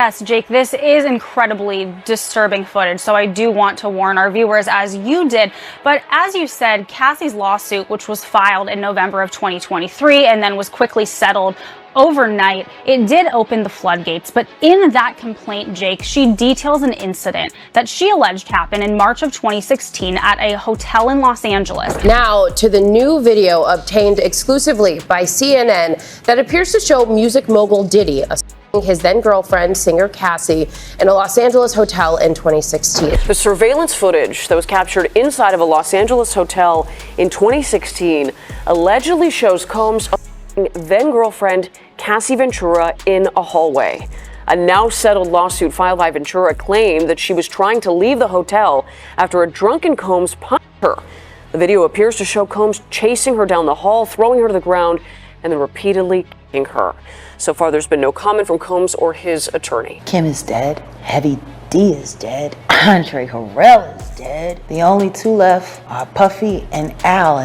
Yes, Jake, this is incredibly disturbing footage, so I do want to warn our viewers, as you did. But as you said, Cassie's lawsuit, which was filed in November of 2023 and then was quickly settled overnight, it did open the floodgates. But in that complaint, Jake, she details an incident that she alleged happened in March of 2016 at a hotel in Los Angeles. Now to the new video obtained exclusively by CNN that appears to show music mogul Diddy his then-girlfriend, singer Cassie, in a Los Angeles hotel in 2016. The surveillance footage that was captured inside of a Los Angeles hotel in 2016 allegedly shows Combs' then-girlfriend Cassie Ventura in a hallway. A now-settled lawsuit filed by Ventura claimed that she was trying to leave the hotel after a drunken Combs punched her. The video appears to show Combs chasing her down the hall, throwing her to the ground, and then repeatedly kicking her. So far, there's been no comment from Combs or his attorney. Kim is dead. Heavy D is dead. Andre Harrell is dead. The only two left are Puffy and Al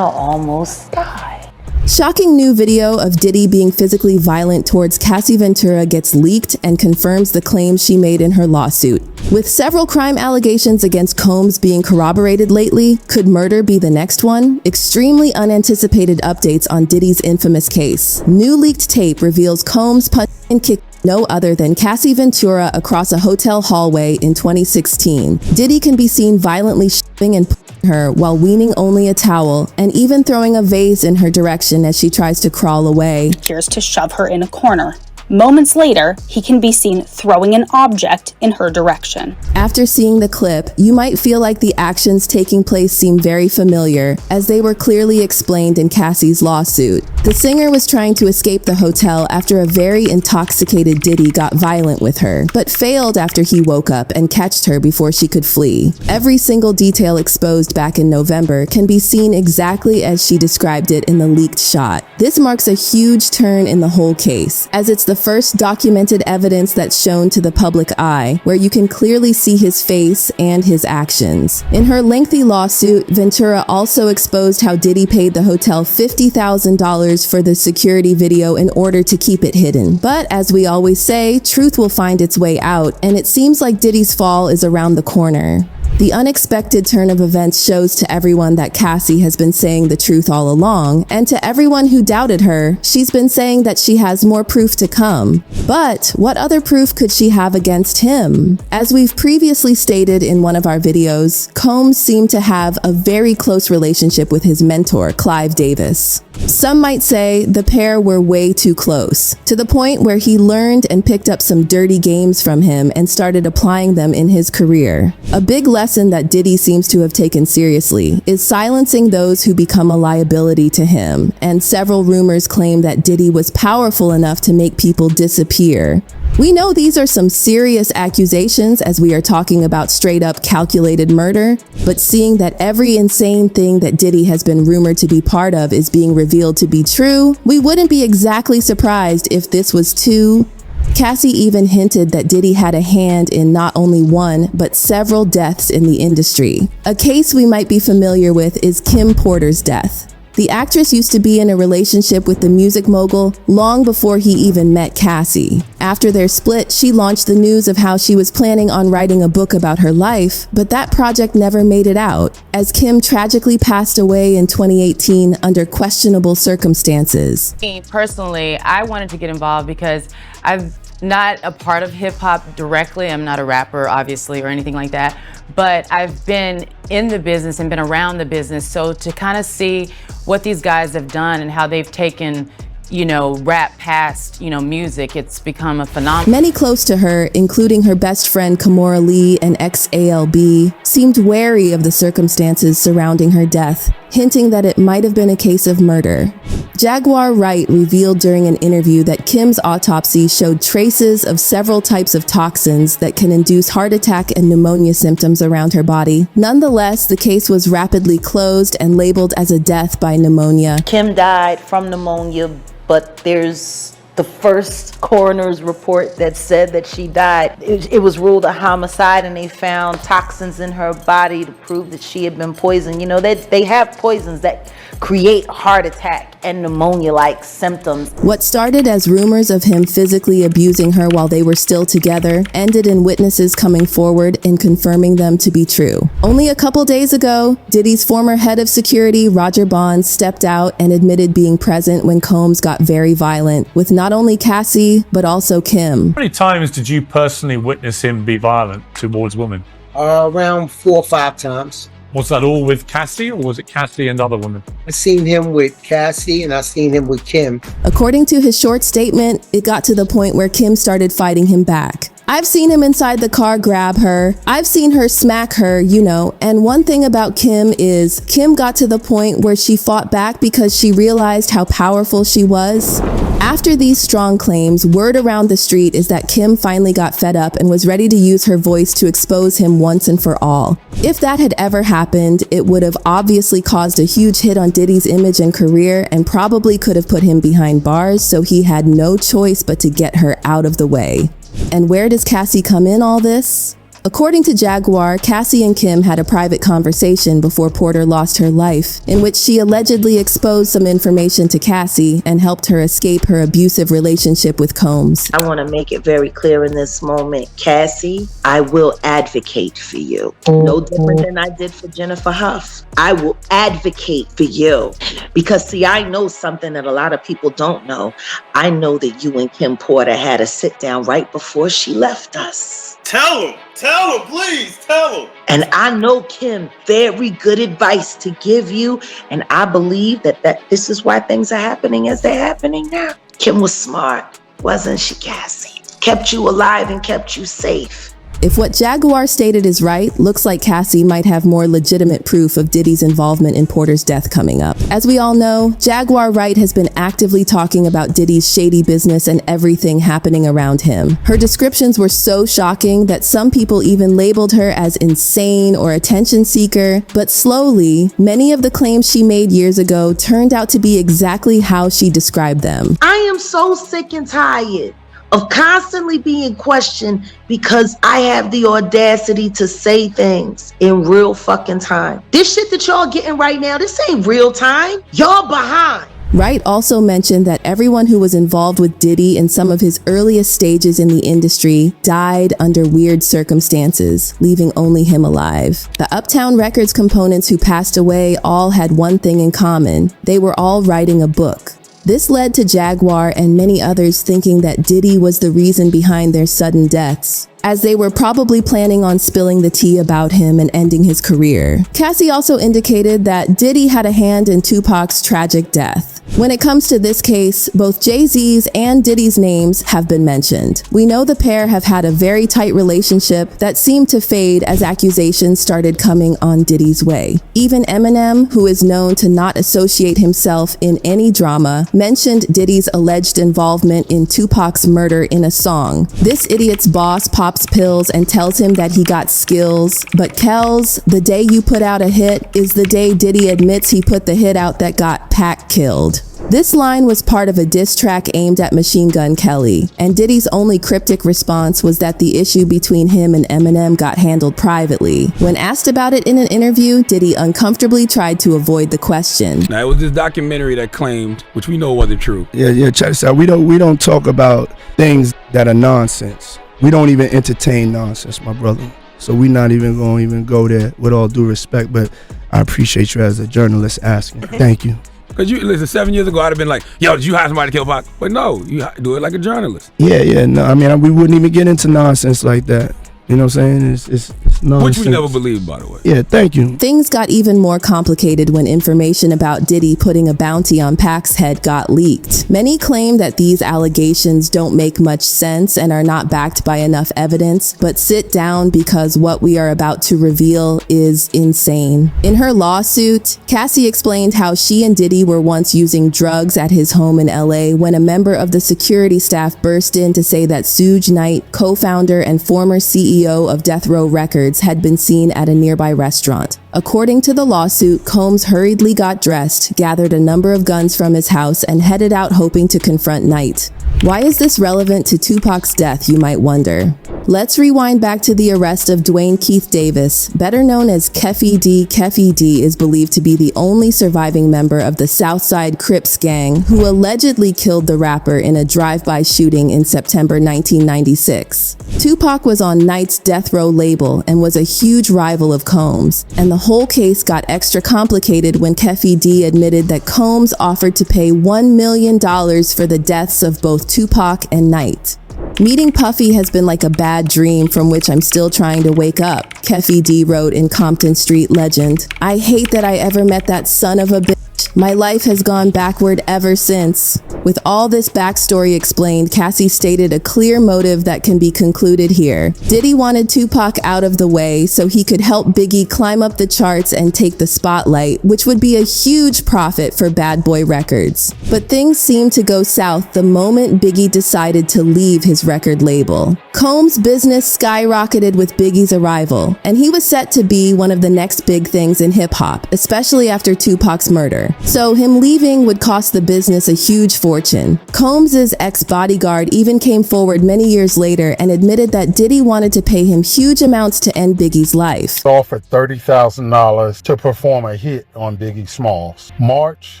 almost died. Shocking new video of Diddy being physically violent towards Cassie Ventura gets leaked and confirms the claims she made in her lawsuit. With several crime allegations against Combs being corroborated lately, could murder be the next one? Extremely unanticipated updates on Diddy's infamous case. New leaked tape reveals Combs punched and kicked no other than Cassie Ventura across a hotel hallway in 2016. Diddy can be seen violently shoving and pushing her while weaning only a towel and even throwing a vase in her direction as she tries to crawl away. Appears to shove her in a corner. Moments later, he can be seen throwing an object in her direction. After seeing the clip, you might feel like the actions taking place seem very familiar, as they were clearly explained in Cassie's lawsuit. The singer was trying to escape the hotel after a very intoxicated Diddy got violent with her, but failed after he woke up and catched her before she could flee. Every single detail exposed back in November can be seen exactly as she described it in the leaked shot. This marks a huge turn in the whole case, as it's the first documented evidence that's shown to the public eye, where you can clearly see his face and his actions. In her lengthy lawsuit, Ventura also exposed how Diddy paid the hotel $50,000 for the security video in order to keep it hidden. But as we always say, truth will find its way out, and it seems like Diddy's fall is around the corner. The unexpected turn of events shows to everyone that Cassie has been saying the truth all along, and to everyone who doubted her, she's been saying that she has more proof to come. But what other proof could she have against him? As we've previously stated in one of our videos, Combs seemed to have a very close relationship with his mentor, Clive Davis. Some might say the pair were way too close, to the point where he learned and picked up some dirty games from him and started applying them in his career. A big lesson that Diddy seems to have taken seriously is silencing those who become a liability to him, and several rumors claim that Diddy was powerful enough to make people disappear. We know these are some serious accusations, as we are talking about straight up calculated murder, but seeing that every insane thing that Diddy has been rumored to be part of is being revealed to be true, we wouldn't be exactly surprised if this was too. Cassie even hinted that Diddy had a hand in not only one, but several deaths in the industry. A case we might be familiar with is Kim Porter's death. The actress used to be in a relationship with the music mogul long before he even met Cassie. After their split, she launched the news of how she was planning on writing a book about her life, but that project never made it out, as Kim tragically passed away in 2018 under questionable circumstances. Personally, I wanted to get involved because I'm not a part of hip hop directly. I'm not a rapper, obviously, or anything like that, but I've been in the business and been around the business. So to kind of see what these guys have done and how they've taken, rap past, music, it's become a phenomenon. Many close to her, including her best friend Kimora Lee and ex-ALB, seemed wary of the circumstances surrounding her death, hinting that it might have been a case of murder. Jaguar Wright revealed during an interview that Kim's autopsy showed traces of several types of toxins that can induce heart attack and pneumonia symptoms around her body. Nonetheless, the case was rapidly closed and labeled as a death by pneumonia. Kim died from pneumonia, but there's the first coroner's report that said that she died. It was ruled a homicide, and they found toxins in her body to prove that she had been poisoned. They have poisons that create heart attack and pneumonia-like symptoms. What started as rumors of him physically abusing her while they were still together ended in witnesses coming forward and confirming them to be true. Only a couple days ago, Diddy's former head of security, Roger Bonds, stepped out and admitted being present when Combs got very violent with not only Cassie, but also Kim. How many times did you personally witness him be violent towards women? Around 4 or 5 times. Was that all with Cassie, or was it Cassie and other women? I seen him with Cassie and I seen him with Kim. According to his short statement, it got to the point where Kim started fighting him back. I've seen him inside the car grab her. I've seen her smack her, you know. And one thing about Kim is Kim got to the point where she fought back because she realized how powerful she was. After these strong claims, word around the street is that Kim finally got fed up and was ready to use her voice to expose him once and for all. If that had ever happened, it would have obviously caused a huge hit on Diddy's image and career and probably could have put him behind bars, so he had no choice but to get her out of the way. And where does Cassie come in all this? According to Jaguar, Cassie and Kim had a private conversation before Porter lost her life, in which she allegedly exposed some information to Cassie and helped her escape her abusive relationship with Combs. I want to make it very clear in this moment, Cassie, I will advocate for you. No different than I did for Jennifer Huff. I will advocate for you because, see, I know something that a lot of people don't know. I know that you and Kim Porter had a sit down right before she left us. Tell him, please, tell him. And I know Kim, very good advice to give you. And I believe that this is why things are happening as they're happening now. Kim was smart, wasn't she, Cassie? Kept you alive and kept you safe. If what Jaguar stated is right, looks like Cassie might have more legitimate proof of Diddy's involvement in Porter's death coming up. As we all know, Jaguar Wright has been actively talking about Diddy's shady business and everything happening around him. Her descriptions were so shocking that some people even labeled her as insane or attention seeker, but slowly, many of the claims she made years ago turned out to be exactly how she described them. I am so sick and tired of constantly being questioned because I have the audacity to say things in real fucking time. This shit that y'all getting right now, this ain't real time. Y'all behind. Wright also mentioned that everyone who was involved with Diddy in some of his earliest stages in the industry died under weird circumstances, leaving only him alive. The Uptown Records components who passed away all had one thing in common. They were all writing a book. This led to Jaguar and many others thinking that Diddy was the reason behind their sudden deaths, as they were probably planning on spilling the tea about him and ending his career. Cassie also indicated that Diddy had a hand in Tupac's tragic death. When it comes to this case, both Jay-Z's and Diddy's names have been mentioned. We know the pair have had a very tight relationship that seemed to fade as accusations started coming on Diddy's way. Even Eminem, who is known to not associate himself in any drama, mentioned Diddy's alleged involvement in Tupac's murder in a song. This idiot's boss pops pills and tells him that he got skills, but Kells, the day you put out a hit is the day Diddy admits he put the hit out that got Pac killed. This line was part of a diss track aimed at Machine Gun Kelly, and Diddy's only cryptic response was that the issue between him and Eminem got handled privately. When asked about it in an interview, Diddy uncomfortably tried to avoid the question. Now, it was this documentary that claimed, which we know wasn't true. Yeah, check this out. We don't talk about things that are nonsense. We don't even entertain nonsense, my brother. So we're not even going to go there, with all due respect, but I appreciate you as a journalist asking. Thank you. Because you listen, 7 years ago, I'd have been like, yo, did you hire somebody to kill Pac? But no, you do it like a journalist. Yeah, no, I mean, we wouldn't even get into nonsense like that. You know what I'm saying? It's nonsense. Which we never believed, by the way. Yeah, thank you. Things got even more complicated when information about Diddy putting a bounty on Pac's head got leaked. Many claim that these allegations don't make much sense and are not backed by enough evidence, but sit down because what we are about to reveal is insane. In her lawsuit, Cassie explained how she and Diddy were once using drugs at his home in LA when a member of the security staff burst in to say that Suge Knight, co-founder and former CEO of Death Row Records, had been seen at a nearby restaurant. According to the lawsuit, Combs hurriedly got dressed, gathered a number of guns from his house, and headed out hoping to confront Knight. Why is this relevant to Tupac's death, you might wonder? Let's rewind back to the arrest of Dwayne Keith Davis, better known as Keffy D. Keffy D is believed to be the only surviving member of the Southside Crips gang who allegedly killed the rapper in a drive-by shooting in September 1996. Tupac was on Knight's Death Row label and was a huge rival of Combs, and the whole case got extra complicated when Keffy D admitted that Combs offered to pay $1 million for the deaths of both Tupac and Knight. Meeting Puffy has been like a bad dream from which I'm still trying to wake up, Keffy D wrote in Compton Street Legend. I hate that I ever met that son of a bitch. My life has gone backward ever since. With all this backstory explained, Cassie stated a clear motive that can be concluded here. Diddy wanted Tupac out of the way so he could help Biggie climb up the charts and take the spotlight, which would be a huge profit for Bad Boy Records. But things seemed to go south the moment Biggie decided to leave his record label. Combs' business skyrocketed with Biggie's arrival, and he was set to be one of the next big things in hip-hop, especially after Tupac's murder. So him leaving would cost the business a huge fortune. Combs' ex-bodyguard even came forward many years later and admitted that Diddy wanted to pay him huge amounts to end Biggie's life. Offered $30,000 to perform a hit on Biggie Smalls. March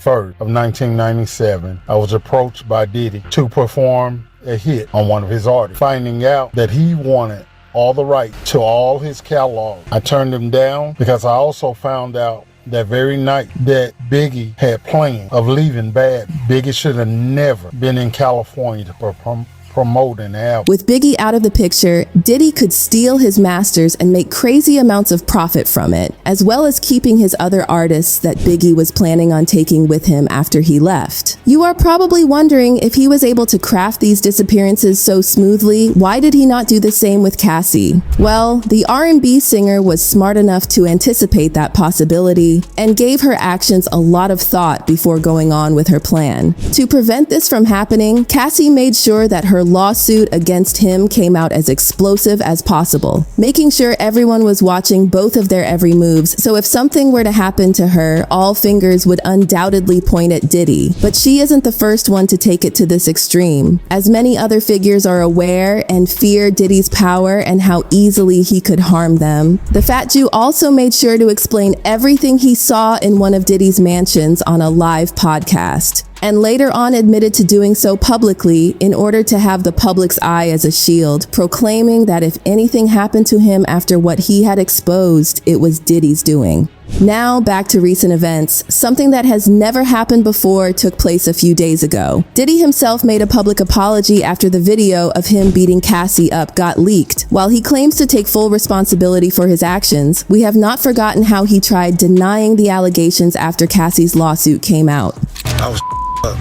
1st of 1997, I was approached by Diddy to perform a hit on one of his artists, finding out that he wanted all the right to all his catalog. I turned him down because I also found out that very night that Biggie had planned of leaving Bad. Biggie should have never been in California to promote an album. With Biggie out of the picture, Diddy could steal his masters and make crazy amounts of profit from it, as well as keeping his other artists that Biggie was planning on taking with him after he left. You are probably wondering if he was able to craft these disappearances so smoothly, why did he not do the same with Cassie? Well, the R&B singer was smart enough to anticipate that possibility and gave her actions a lot of thought before going on with her plan. To prevent this from happening, Cassie made sure that her lawsuit against him came out as explosive as possible, making sure everyone was watching both of their every moves, so if something were to happen to her, all fingers would undoubtedly point at Diddy. But she isn't the first one to take it to this extreme, as many other figures are aware and fear Diddy's power and how easily he could harm them. The Fat Jew also made sure to explain everything he saw in one of Diddy's mansions on a live podcast, and later on admitted to doing so publicly in order to have the public's eye as a shield, proclaiming that if anything happened to him after what he had exposed, it was Diddy's doing. Now back to recent events. Something that has never happened before took place a few days ago. Diddy himself made a public apology after the video of him beating Cassie up got leaked. While he claims to take full responsibility for his actions, we have not forgotten how he tried denying the allegations after Cassie's lawsuit came out. I was up.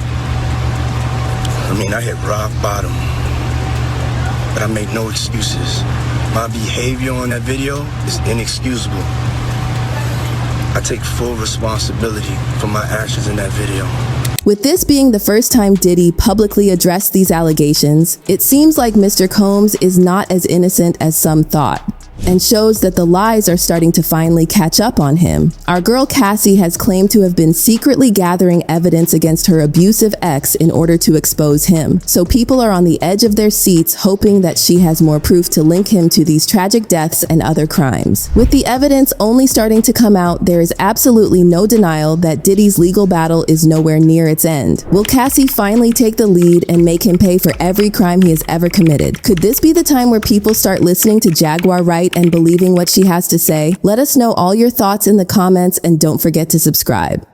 I hit rock bottom, but I made no excuses. My behavior on that video is inexcusable. I take full responsibility for my actions in that video. With this being the first time Diddy publicly addressed these allegations, it seems like Mr. Combs is not as innocent as some thought, and shows that the lies are starting to finally catch up on him. Our girl Cassie has claimed to have been secretly gathering evidence against her abusive ex in order to expose him, so people are on the edge of their seats hoping that she has more proof to link him to these tragic deaths and other crimes. With the evidence only starting to come out, there is absolutely no denial that Diddy's legal battle is nowhere near its end. Will Cassie finally take the lead and make him pay for every crime he has ever committed? Could this be the time where people start listening to Jaguar Wright and believing what she has to say? Let us know all your thoughts in the comments and don't forget to subscribe.